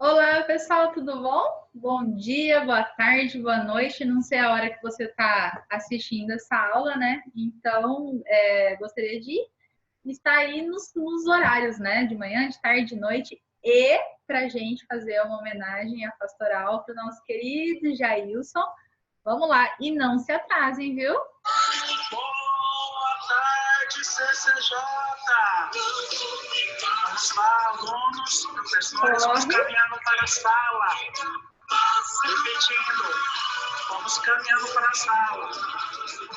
Olá, pessoal, tudo bom? Bom dia, boa tarde, boa noite. Não sei a hora que você está assistindo essa aula, né? Então, gostaria de estar aí nos horários, né? De manhã, de tarde, de noite e para a gente fazer uma homenagem à pastoral para o nosso querido Jailson. Vamos lá, e não se atrasem, viu? Boa tarde, CCJ! Vamos lá, alunos, professores, vamos caminhando para a sala. Repetindo, vamos caminhando para a sala.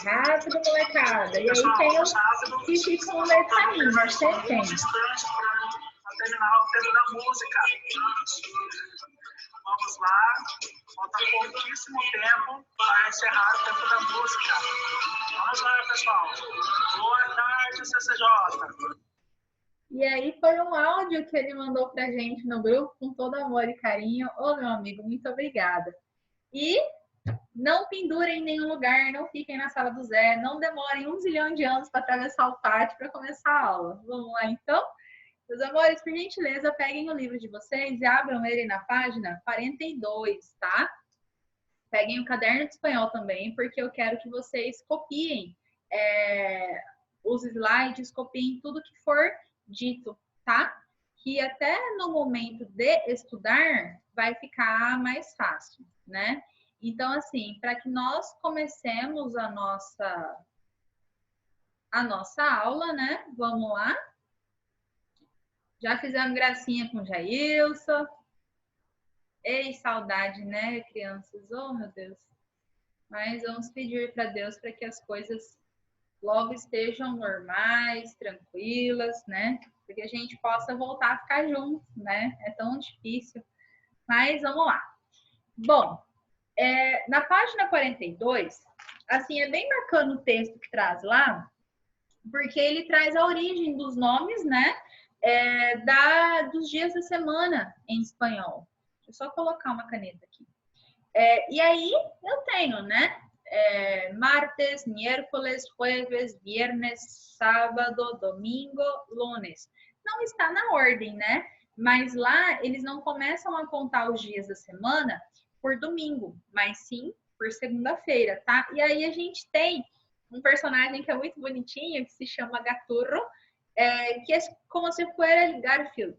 Rápido, molecada. E aí Pessoal, tem vamos os rápido. que ficam no meio do caminho, mas sempre tem. Instantes para terminar o tempo da música. Vamos lá, falta pouquíssimo tempo para encerrar o tempo da música. Vamos lá, pessoal. Boa tarde, CCJ. E aí foi um áudio que ele mandou pra gente no grupo com todo amor e carinho. Ô, meu amigo, muito obrigada. E não pendurem em nenhum lugar, não fiquem na sala do Zé, não demorem 1 zilhão de anos para atravessar o pátio para começar a aula. Vamos lá, então? Meus amores, por gentileza, peguem o livro de vocês e abram ele na página 42, tá? Peguem o caderno de espanhol também, porque eu quero que vocês copiem os slides, copiem tudo que for dito, tá? Que até no momento de estudar vai ficar mais fácil, né? Então, assim, para que nós comecemos a nossa aula, né? Vamos lá. Já fizemos gracinha com o Jailson. Ei, saudade, né, crianças? Oh, meu Deus. Mas vamos pedir para Deus para que as coisas logo estejam normais, tranquilas, né? Porque a gente possa voltar a ficar juntos, né? É tão difícil. Mas vamos lá. Bom, na página 42, assim, é bem bacana o texto que traz lá, porque ele traz a origem dos nomes, né? Dos dias da semana em espanhol. Deixa eu só colocar uma caneta aqui. E aí eu tenho, né? Martes, miércoles, jueves, viernes, sábado, domingo, lunes. Não está na ordem, né? Mas lá eles não começam a contar os dias da semana por domingo, mas sim por segunda-feira, tá? E aí a gente tem um personagem que é muito bonitinho, que se chama Gaturro, que é como se fosse Garfield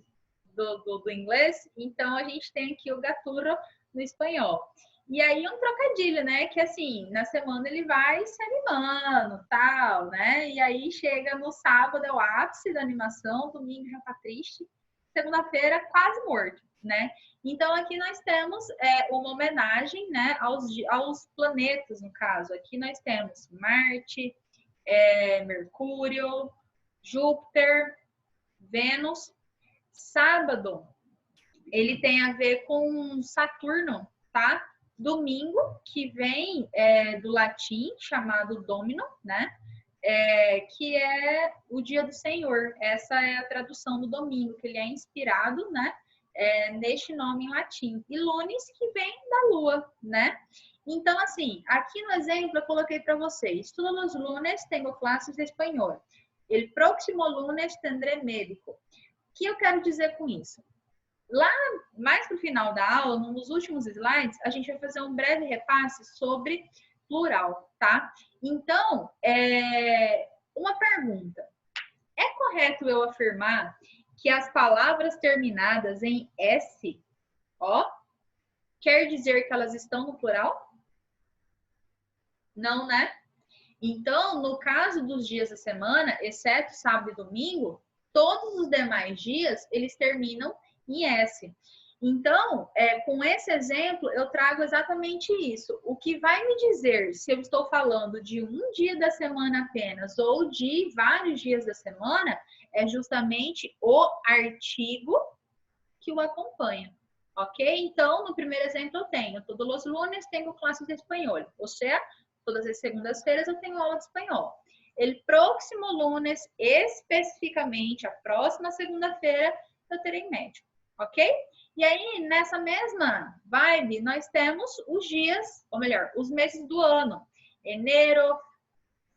do inglês. Então a gente tem aqui o Gaturro no espanhol. E aí um trocadilho, né? Que assim, na semana ele vai se animando, tal, né? E aí chega no sábado, é o ápice da animação, domingo já tá triste, segunda-feira quase morto, né? Então aqui nós temos uma homenagem, né, aos planetas, no caso. Aqui nós temos Marte, Mercúrio, Júpiter, Vênus. Sábado, ele tem a ver com Saturno, tá? Domingo, que vem do latim, chamado Domino, né? Que é o dia do Senhor. Essa é a tradução do domingo, que ele é inspirado, né? Neste nome em latim. E lunes, que vem da lua, né? Então, assim, aqui no exemplo eu coloquei para vocês. Todos os lunes tenho classes de espanhol. El próximo lunes tendré médico. O que eu quero dizer com isso? Lá, mais para o final da aula, nos últimos slides, a gente vai fazer um breve repasse sobre plural, tá? Então, uma pergunta. É correto eu afirmar que as palavras terminadas em S, ó, quer dizer que elas estão no plural? Não, né? Então, no caso dos dias da semana, exceto sábado e domingo, todos os demais dias, eles terminam em S. Então, com esse exemplo, eu trago exatamente isso. O que vai me dizer se eu estou falando de um dia da semana apenas ou de vários dias da semana é justamente o artigo que o acompanha. Ok? Então, no primeiro exemplo, eu tenho todos os lunes tenho classes de espanhol. Ou seja, todas as segundas-feiras eu tenho aula de espanhol. El próximo lunes, especificamente, a próxima segunda-feira, eu terei médico, ok? E aí, nessa mesma vibe, nós temos os dias, ou melhor, os meses do ano. Enero,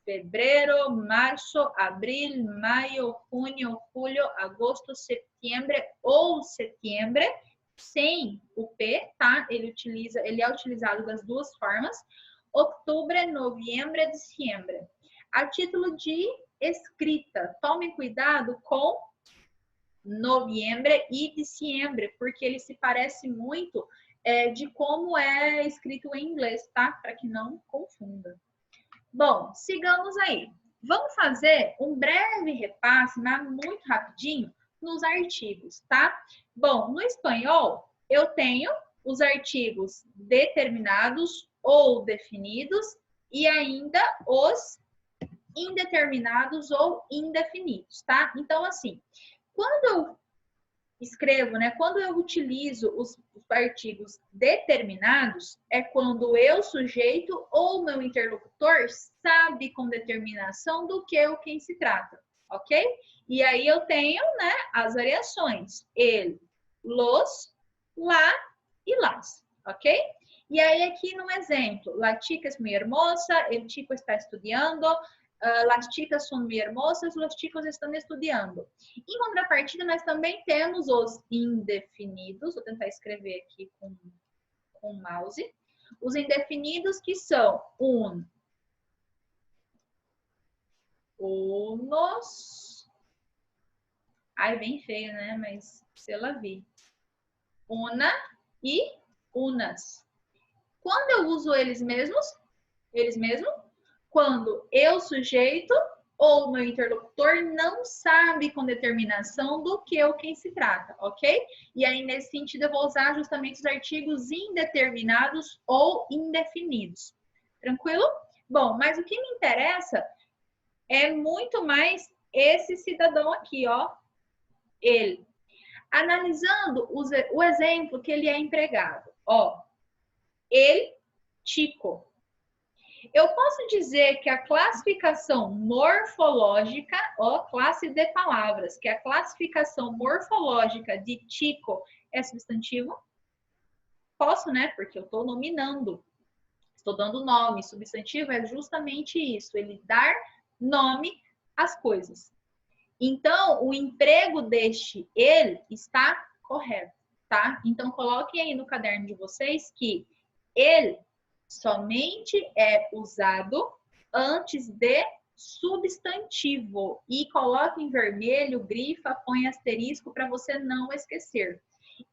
febrero, março, abril, maio, junho, julho, agosto, setembro ou setembro sem o P, tá? Ele é utilizado das duas formas. Outubro, novembro, dezembro. A título de escrita, tome cuidado com novembro e dezembro, porque ele se parece muito de como é escrito em inglês, tá? Para que não confunda. Bom, sigamos aí. Vamos fazer um breve repasse, mas muito rapidinho, nos artigos, tá? Bom, no espanhol, eu tenho os artigos determinados ou definidos e ainda os indeterminados ou indefinidos, tá? Então, assim, quando eu escrevo, né? Quando eu utilizo os artigos determinados, é quando eu, sujeito ou meu interlocutor, sabe com determinação do que ou quem se trata, ok? E aí eu tenho, né, as variações. Ele, los, la e las, ok? E aí aqui no exemplo, la chica es muy hermosa, el chico está estudiando, las chicas son muy hermosas, los chicos están estudiando. Em contrapartida, nós também temos os indefinidos, vou tentar escrever aqui com o mouse. Os indefinidos que são unos. Ai, bem feio, né? Mas se la vi. Una e unas. Quando eu uso eles mesmos, quando eu, sujeito, ou meu interlocutor não sabe com determinação do que ou quem se trata, ok? E aí, nesse sentido, eu vou usar justamente os artigos indeterminados ou indefinidos. Tranquilo? Bom, mas o que me interessa é muito mais esse cidadão aqui, ó. Ele. Analisando o exemplo que ele é empregado. Ó, ele, chico. Eu posso dizer que a classificação morfológica, ó, classe de palavras, que a classificação morfológica de chico é substantivo? Posso, né? Porque eu estou nominando. Estou dando nome. Substantivo é justamente isso, ele dar nome às coisas. Então, o emprego deste ele está correto, tá? Então, coloquem aí no caderno de vocês que ele somente é usado antes de substantivo. E coloque em vermelho, grifa, põe asterisco para você não esquecer.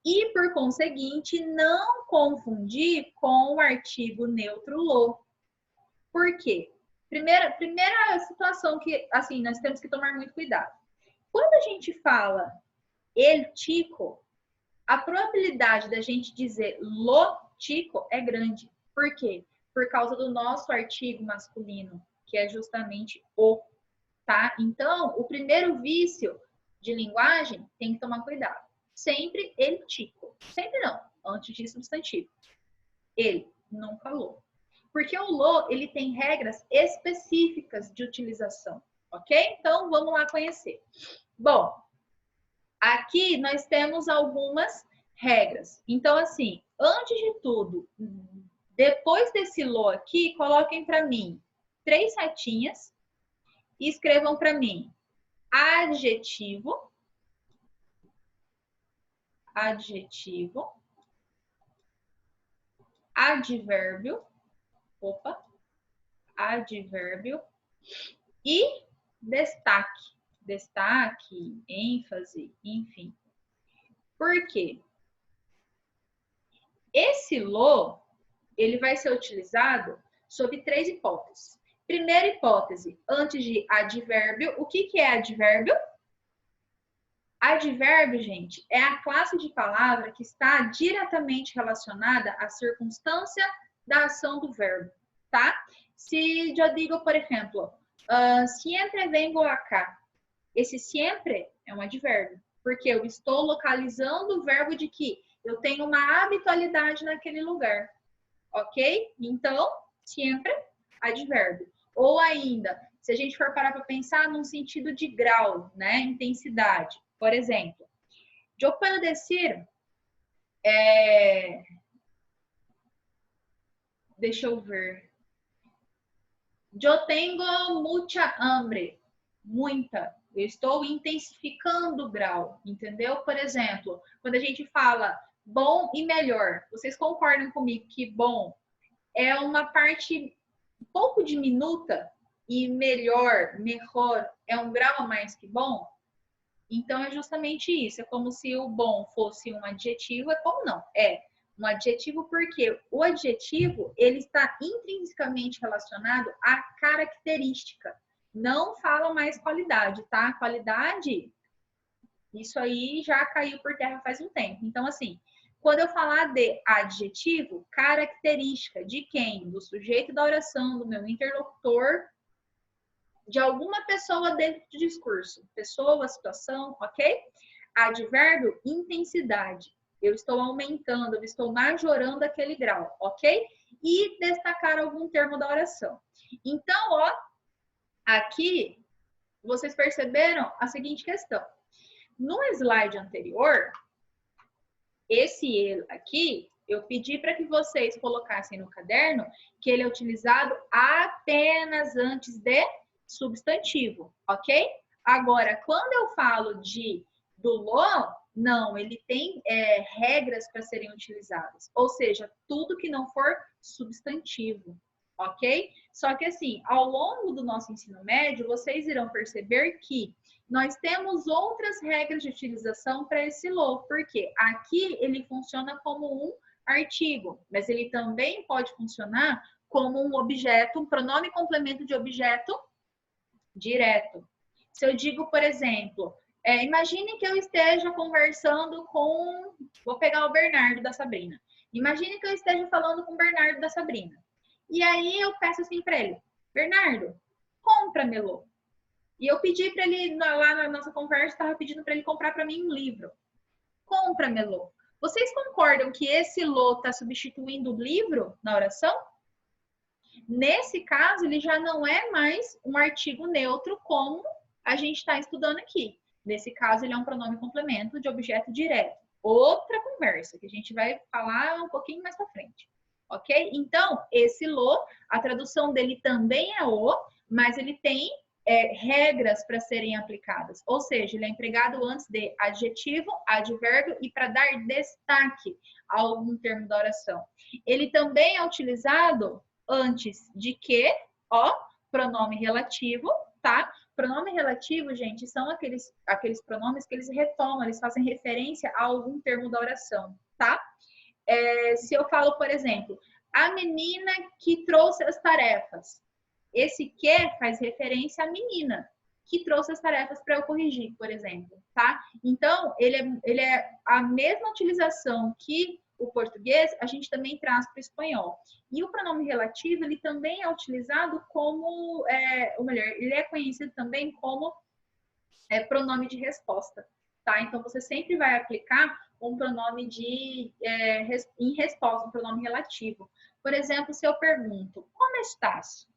E, por conseguinte, não confundir com o artigo neutro lo. Por quê? Primeira situação que, assim, nós temos que tomar muito cuidado. Quando a gente fala el chico, a probabilidade da gente dizer lo chico é grande. Por quê? Por causa do nosso artigo masculino, que é justamente o, tá? Então, o primeiro vício de linguagem tem que tomar cuidado. Sempre el chico. Sempre não, antes de substantivo. Ele, nunca lo. Porque o lo, ele tem regras específicas de utilização, ok? Então, vamos lá conhecer. Bom, aqui nós temos algumas regras. Então, assim, antes de tudo, depois desse lo aqui, coloquem para mim 3 setinhas e escrevam para mim adjetivo, adjetivo, advérbio, advérbio e destaque. Destaque, ênfase, enfim. Por quê? Esse lo, ele vai ser utilizado sob 3 hipóteses. Primeira hipótese, antes de advérbio. O que é advérbio? Advérbio, gente, é a classe de palavra que está diretamente relacionada à circunstância da ação do verbo, tá? Se eu digo, por exemplo, siempre vengo acá. Esse sempre é um advérbio, porque eu estou localizando o verbo de que eu tenho uma habitualidade naquele lugar, ok? Então, sempre, advérbio. Ou ainda, se a gente for parar para pensar num sentido de grau, né? Intensidade. Por exemplo, eu posso dizer, deixa eu ver. Eu tenho muita hambre, muita. Eu estou intensificando o grau, entendeu? Por exemplo, quando a gente fala Bom e melhor. Vocês concordam comigo que bom é uma parte um pouco diminuta e melhor, é um grau a mais que bom? Então é justamente isso. É como se o bom fosse um adjetivo, é como não? É um adjetivo porque o adjetivo ele está intrinsecamente relacionado à característica. Não fala mais qualidade, tá? Qualidade, isso aí já caiu por terra faz um tempo. Então, assim, quando eu falar de adjetivo, característica de quem? Do sujeito da oração, do meu interlocutor, de alguma pessoa dentro do discurso. Pessoa, situação, ok? Advérbio, intensidade. Eu estou aumentando, eu estou majorando aquele grau, ok? E destacar algum termo da oração. Então, ó, aqui vocês perceberam a seguinte questão. No slide anterior, esse ele aqui, eu pedi para que vocês colocassem no caderno que ele é utilizado apenas antes de substantivo, ok? Agora, quando eu falo do lo, não, ele tem regras para serem utilizadas. Ou seja, tudo que não for substantivo, ok? Só que assim, ao longo do nosso ensino médio, vocês irão perceber que nós temos outras regras de utilização para esse lo, porque aqui ele funciona como um artigo, mas ele também pode funcionar como um objeto, um pronome complemento de objeto direto. Se eu digo, por exemplo, imagine que eu esteja conversando com... Vou pegar o Bernardo da Sabrina. Imagine que eu esteja falando com o Bernardo da Sabrina. E aí eu peço assim para ele, Bernardo, compra melô. E eu pedi para ele, lá na nossa conversa, estava pedindo para ele comprar para mim um livro. Compra melô. Vocês concordam que esse lo está substituindo o livro na oração? Nesse caso, ele já não é mais um artigo neutro como a gente está estudando aqui. Nesse caso, ele é um pronome complemento de objeto direto. Outra conversa que a gente vai falar um pouquinho mais para frente. Ok? Então, esse lo, a tradução dele também é o, mas ele tem regras para serem aplicadas. Ou seja, ele é empregado antes de adjetivo, advérbio e para dar destaque a algum termo da oração. Ele também é utilizado antes de que, ó, pronome relativo, tá? Pronome relativo, gente, são aqueles pronomes que eles retomam, eles fazem referência a algum termo da oração, tá? Se eu falo, por exemplo, a menina que trouxe as tarefas, esse que faz referência à menina que trouxe as tarefas para eu corrigir, por exemplo, tá? Então, ele é a mesma utilização que o português, a gente também traz para o espanhol. E o pronome relativo, ele também é utilizado como, ou melhor, ele é conhecido também como pronome de resposta, tá? Então, você sempre vai aplicar um pronome em resposta, um pronome relativo. Por exemplo, se eu pergunto, como estás?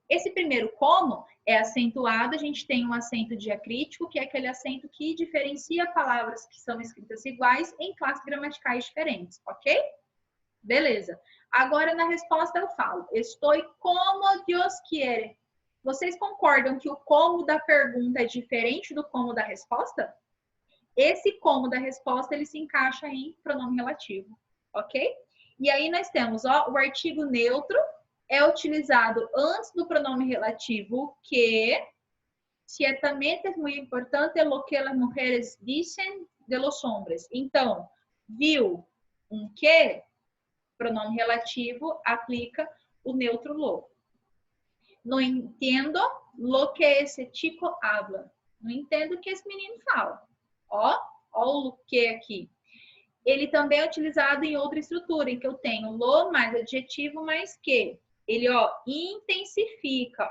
Esse primeiro como é acentuado, a gente tem um acento diacrítico, que é aquele acento que diferencia palavras que são escritas iguais em classes gramaticais diferentes, ok? Beleza. Agora, na resposta eu falo, estou como Deus quiere. Vocês concordam que o como da pergunta é diferente do como da resposta? Esse como da resposta, ele se encaixa em pronome relativo, ok? E aí nós temos, ó, o artigo neutro, é utilizado antes do pronome relativo que, ciertamente es muy importante lo que las mujeres dicen de los hombres. Então, viu um que, pronome relativo, aplica o neutro lo. Não entendo lo que esse chico habla. Não entendo o que esse menino fala. Ó o que aqui. Ele também é utilizado em outra estrutura, em que eu tenho lo mais adjetivo mais que. Ele, ó, intensifica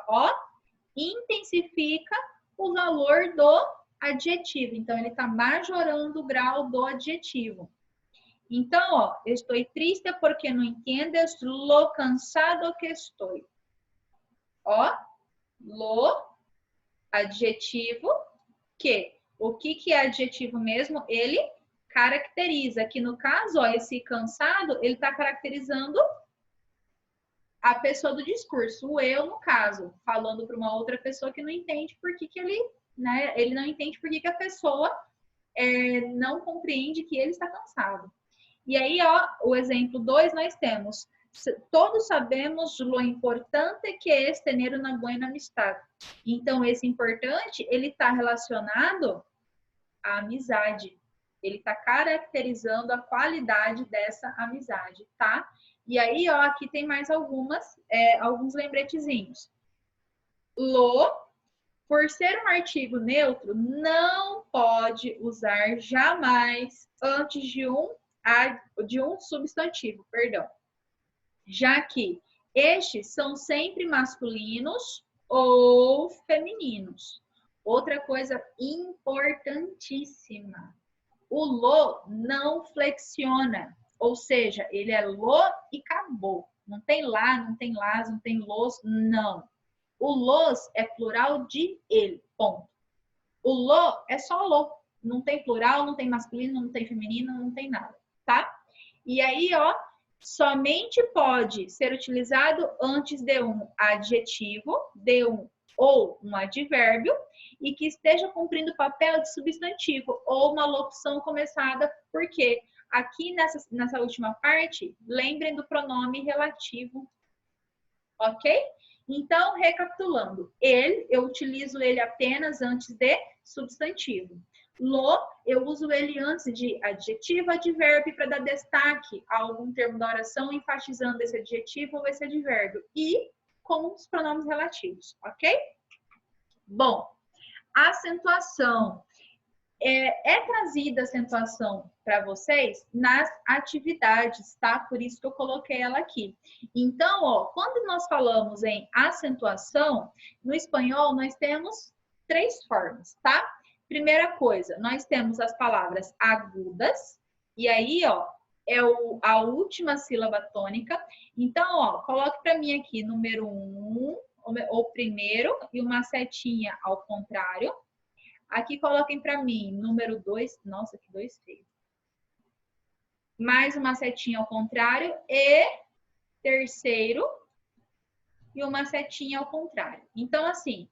o valor do adjetivo. Então, ele está majorando o grau do adjetivo. Então, ó, estou triste porque não entiendes lo cansado que estou. Ó, lo, adjetivo, que. O que é adjetivo mesmo? Ele caracteriza. Aqui no caso, ó, esse cansado, ele está caracterizando a pessoa do discurso, o eu, no caso, falando para uma outra pessoa que não entende por que ele, né, ele não entende por que a pessoa não compreende que ele está cansado. E aí, ó, o exemplo 2, nós temos: todos sabemos lo importante que é tener una buena amistad. Então, esse importante, ele está relacionado à amizade. Ele está caracterizando a qualidade dessa amizade, tá? E aí, ó, aqui tem mais alguns lembretezinhos. Lo, por ser um artigo neutro, não pode usar jamais antes de um substantivo, perdão. Já que estes são sempre masculinos ou femininos. Outra coisa importantíssima. O lo não flexiona, ou seja, ele é lo e acabou. Não tem lá, não tem las, não tem los, não. O los é plural de ele, ponto. O lo é só lo. Não tem plural, não tem masculino, não tem feminino, não tem nada, tá? E aí, ó, somente pode ser utilizado antes de um adjetivo, de um ou um advérbio, e que esteja cumprindo o papel de substantivo ou uma locução começada por quê? Aqui nessa última parte, lembrem do pronome relativo, ok? Então, recapitulando, eu utilizo ele apenas antes de substantivo. Lo, eu uso ele antes de adjetivo, advérbio, para dar destaque a algum termo da oração, enfatizando esse adjetivo ou esse advérbio. E com os pronomes relativos, ok? Bom, acentuação. É trazida a acentuação para vocês nas atividades, tá? Por isso que eu coloquei ela aqui. Então, ó, quando nós falamos em acentuação, no espanhol nós temos 3 formas, tá? Primeira coisa, nós temos as palavras agudas, e aí, ó, é a última sílaba tônica. Então, ó, coloque para mim aqui número 1, o primeiro, e uma setinha ao contrário. Aqui coloquem para mim número 2. Nossa, que 2 feio. Mais uma setinha ao contrário. E terceiro. E uma setinha ao contrário. Então, assim,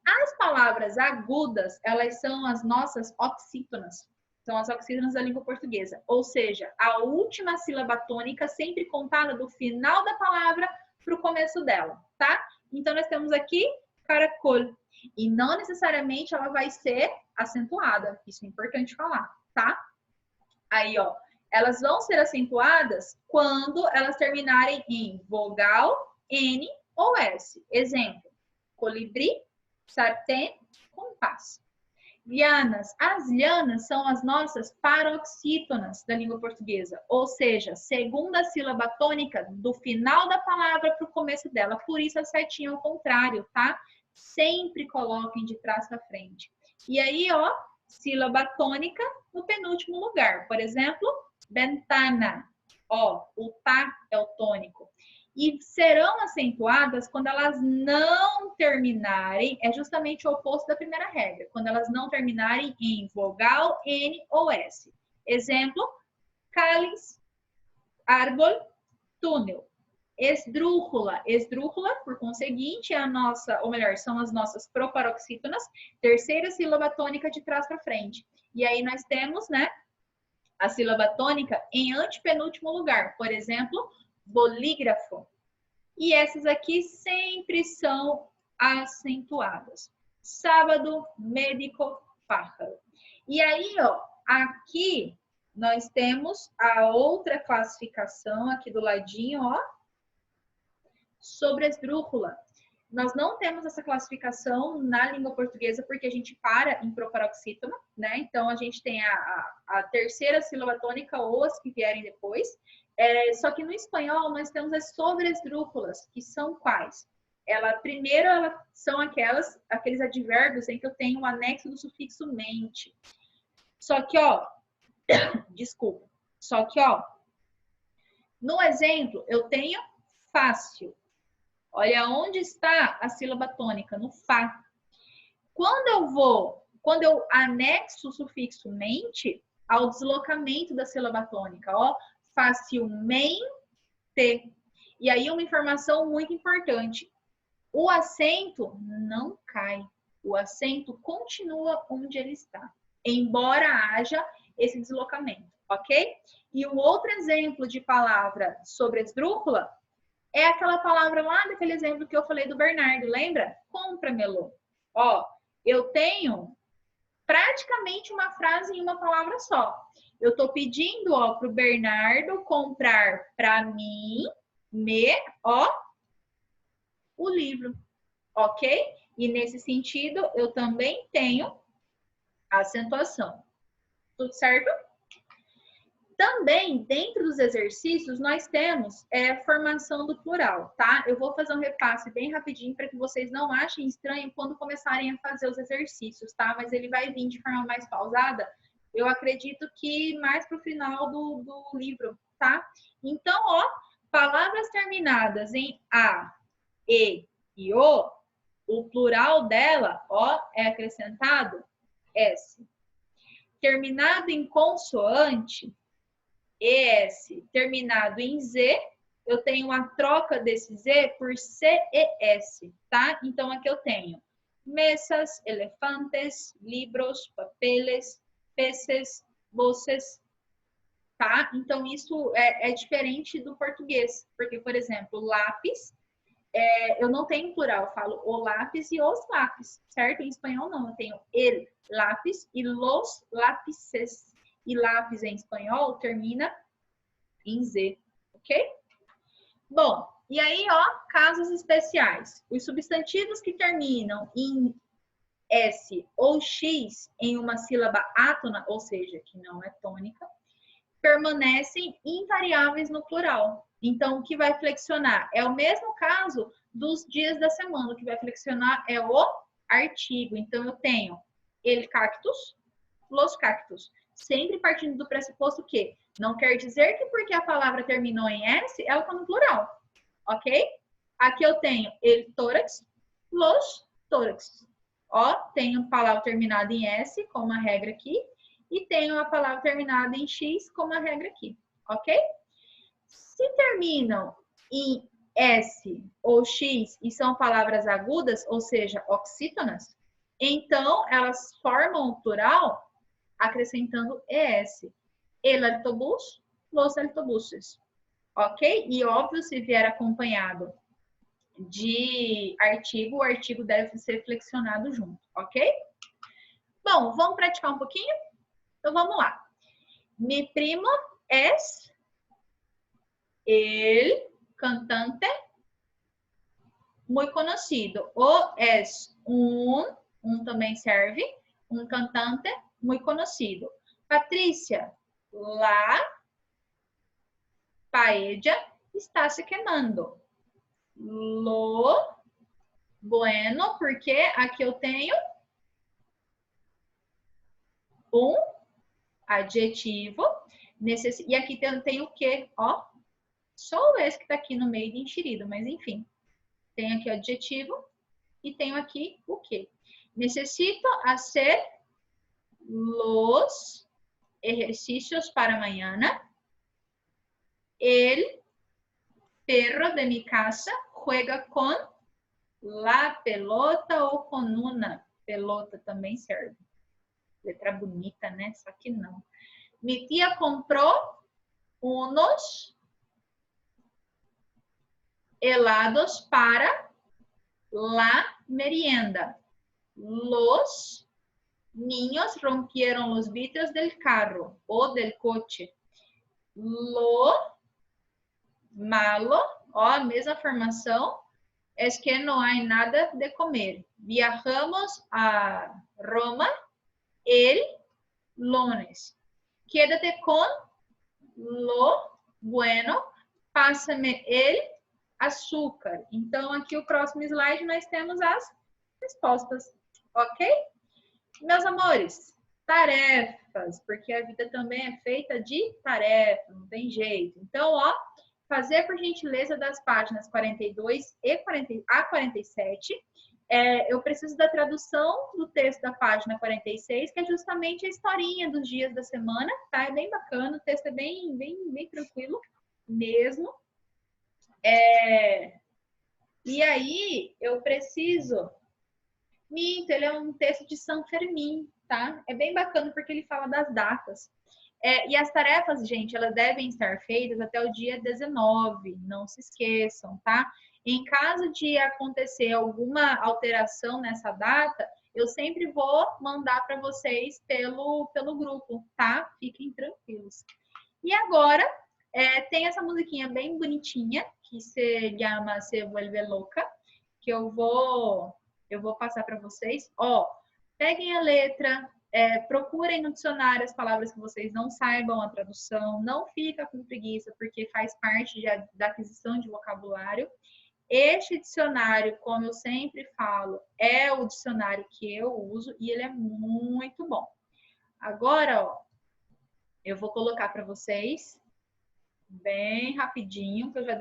as palavras agudas, elas são as nossas oxítonas. São as oxítonas da língua portuguesa. Ou seja, a última sílaba tônica sempre contada do final da palavra para o começo dela, tá? Então, nós temos aqui caracol. E não necessariamente ela vai ser acentuada. Isso é importante falar, tá? Aí, ó, elas vão ser acentuadas quando elas terminarem em vogal, N ou S. Exemplo, colibri, sartén, compasso. Lianas. As lianas são as nossas paroxítonas da língua portuguesa, ou seja, segunda sílaba tônica do final da palavra para o começo dela. Por isso a setinha ao contrário, tá? Sempre coloquem de trás para frente. E aí, ó, sílaba tônica no penúltimo lugar. Por exemplo, ventana. Ó, o tá é o tônico. E serão acentuadas quando elas não terminarem, é justamente o oposto da primeira regra, quando elas não terminarem em vogal, N ou S. Exemplo, cáliz, árbol, túnel. Esdrúxula. Esdrúxula, por conseguinte, é a nossa, ou melhor, são as nossas proparoxítonas, terceira sílaba tônica de trás para frente. E aí nós temos, né, a sílaba tônica em antepenúltimo lugar. Por exemplo, bolígrafo. E essas aqui sempre são acentuadas. Sábado, médico, pájaro. E aí, ó, aqui nós temos a outra classificação aqui do ladinho, ó, sobre a esdrúxula. Nós não temos essa classificação na língua portuguesa porque a gente para em proparoxítona, né? Então, a gente tem a terceira sílaba tônica ou as que vierem depois. Só que no espanhol nós temos as sobresdrúxulas, que são quais? Primeiro, são aqueles advérbios em que eu tenho o anexo do sufixo mente. Só que, ó, desculpa. Só que, ó, no exemplo, eu tenho fácil. Olha onde está a sílaba tônica, no Fá. Quando eu anexo o sufixo mente ao deslocamento da sílaba tônica, ó, facilmente. E aí uma informação muito importante. O acento não cai. O acento continua onde ele está, embora haja esse deslocamento, ok? E o outro exemplo de palavra sobre esdrúxula é aquela palavra lá daquele exemplo que eu falei do Bernardo, lembra? Compra-me-lo. Ó, eu tenho praticamente uma frase em uma palavra só. Eu tô pedindo, ó, pro Bernardo comprar para mim, o livro, ok? E nesse sentido, eu também tenho acentuação. Tudo certo? Também, dentro dos exercícios, nós temos formação do plural, tá? Eu vou fazer um repasse bem rapidinho para que vocês não achem estranho quando começarem a fazer os exercícios, tá? Mas ele vai vir de forma mais pausada, eu acredito que mais para o final do livro, tá? Então, ó, palavras terminadas em A, E e o plural dela, ó, é acrescentado S. Terminado em consoante, ES, terminado em Z, eu tenho a troca desse Z por CES, tá? Então, aqui eu tenho mesas, elefantes, livros, papeles, peces, voces, tá? Então, isso é diferente do português, porque, por exemplo, lápis, eu não tenho plural, eu falo o lápis e os lápis, certo? Em espanhol, não, eu tenho el lápis e los lápices. E lápis em espanhol termina em Z, ok? Bom, e aí, ó, casos especiais. Os substantivos que terminam em S ou X em uma sílaba átona, ou seja, que não é tônica, permanecem invariáveis no plural. Então, o que vai flexionar é o mesmo caso dos dias da semana. O que vai flexionar é o artigo. Então, eu tenho el cactus, los cactus. Sempre partindo do pressuposto que não quer dizer que porque a palavra terminou em S, ela está no plural, ok? Aqui eu tenho el tórax, los tórax. Ó, tenho palavra terminada em S, como a regra aqui, e tenho a palavra terminada em X, como a regra aqui, ok? Se terminam em S ou X e são palavras agudas, ou seja, oxítonas, então elas formam o plural acrescentando ES. El autobús, los autobuses. Ok? E óbvio, se vier acompanhado de artigo, o artigo deve ser flexionado junto, ok? Bom, vamos praticar um pouquinho? Então vamos lá. Mi primo es el cantante muy conocido. O es um também serve, um cantante muy conocido. Patrícia, la paella está se queimando. Lo bueno, porque aqui eu tenho um adjetivo. E aqui tem o que? Ó, só o esse que tá aqui no meio de enxerido, mas enfim. Tem aqui o adjetivo e tenho aqui o que? Necesito hacer los ejercicios para mañana. El perro de mi casa juega con la pelota ou con una pelota também serve. Letra bonita, né? Só que não. Mi tia comprou unos helados para la merienda. Los niños rompieron los vidrios del carro o del coche. Lo malo, ó, a mesma formação, es que no hay nada de comer. Viajamos a Roma el lunes. Quédate con lo bueno, pásame el açúcar. Então, aqui o próximo slide nós temos as respostas, ok? Meus amores, tarefas, porque a vida também é feita de tarefa, não tem jeito. Então, ó, fazer por gentileza das páginas 42 e 47. Eu preciso da tradução do texto da página 46, que é justamente a historinha dos dias da semana, tá? É bem bacana, o texto é bem tranquilo mesmo. E aí, eu preciso... Minto, ele é um texto de São Fermín, tá? É bem bacana porque ele fala das datas. E as tarefas, gente, elas devem estar feitas até o dia 19, não se esqueçam, tá? Em caso de acontecer alguma alteração nessa data, eu sempre vou mandar para vocês pelo grupo, tá? Fiquem tranquilos. E agora, tem essa musiquinha bem bonitinha, que se chama Se Vuelve Louca, que eu vou passar para vocês. Ó, peguem a letra, procurem no dicionário as palavras que vocês não saibam a tradução, não fica com preguiça, porque faz parte da aquisição de vocabulário. Este dicionário, como eu sempre falo, é o dicionário que eu uso e ele é muito bom. Agora, ó, eu vou colocar para vocês bem rapidinho, que eu já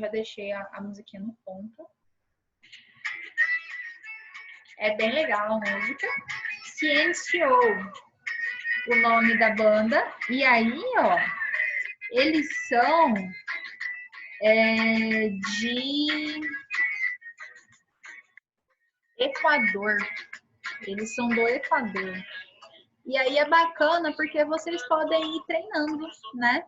deixei a musiquinha no ponto. É bem legal a música. Ciencio, o nome da banda. E aí, ó, eles são de Equador. Eles são do Equador. E aí é bacana porque vocês podem ir treinando, né?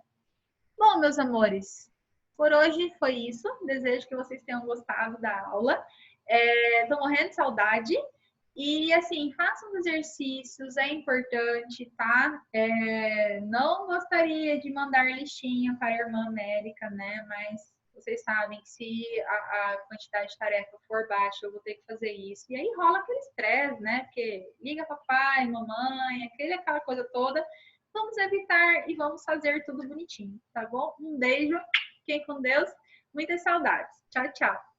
Bom, meus amores, por hoje foi isso. Desejo que vocês tenham gostado da aula. Tô morrendo de saudade. E, assim, façam os exercícios, é importante, tá? Não gostaria de mandar listinha para a irmã América, né? Mas vocês sabem que se a quantidade de tarefa for baixa, eu vou ter que fazer isso. E aí rola aquele estresse, né? Porque liga papai, mamãe, aquela coisa toda. Vamos evitar e vamos fazer tudo bonitinho, tá bom? Um beijo, fiquem com Deus, muitas saudades. Tchau, tchau.